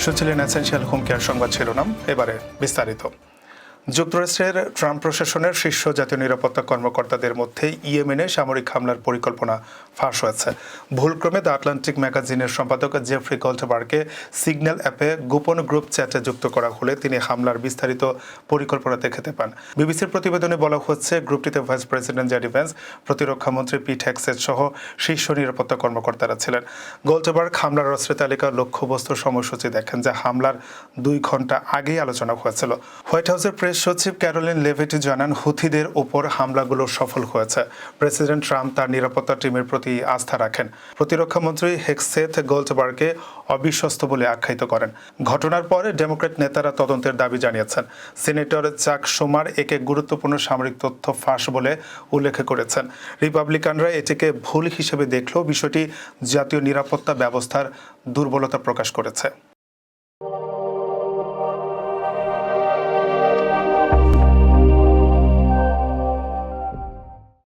শুনছিলেন essential home care সংবাদ শিরোনাম। এবারে বিস্তারিত। যুক্তরাষ্ট্রের ট্রাম্প প্রশাসনের শীর্ষ জাতীয় নিরাপত্তা কর্মকর্তাদের মধ্যে ইয়েমেনে সামরিক হামলার পরিকল্পনা ফাঁস হয়েছে। ভুলক্রমে দ্য আটলান্টিক ম্যাগাজিনের সম্পাদক জেফ্রি গোল্ডবার্গকে সিগন্যাল অ্যাপে গোপন গ্রুপ চ্যাটে যুক্ত করা হলে তিনি হামলার বিস্তারিত পরিকল্পনা দেখতে পান। বিবিসির প্রতিবেদনে বলা হচ্ছে, গ্রুপটিতে ভাইস প্রেসিডেন্ট জেডি ভ্যান্স, প্রতিরক্ষামন্ত্রী পিট হেগসেট সহ শীর্ষ নিরাপত্তা কর্মকর্তারা ছিলেন। গোল্ডবার্গ হামলার অস্ত্র তালিকার লক্ষ্যবস্তুর সময়সূচি দেখেন, যা হামলার 2 ঘন্টা আগেই আলোচনা হয়েছিল। হোয়াইট হাউসের প্রেস সচিব ক্যারোলিন লেভিট জানান, হুথিদের ওপর হামলাগুলো সফল হয়েছে। প্রেসিডেন্ট ট্রাম্প তার নিরাপত্তা টিমের প্রতি আস্থা রাখেন। প্রতিরক্ষামন্ত্রী হেগসেথ গোল্ডবার্গকে অবিশ্বস্ত বলে আখ্যায়িত করেন। ঘটনার পরে ডেমোক্র্যাট নেতারা তদন্তের দাবি জানিয়েছেন। সিনেটর চাক শুমার একে গুরুত্বপূর্ণ সামরিক তথ্য ফাঁস বলে উল্লেখ করেছেন। রিপাবলিকানরা এটিকে ভুল হিসেবে দেখলেও বিষয়টি জাতীয় নিরাপত্তা ব্যবস্থার দুর্বলতা প্রকাশ করেছে।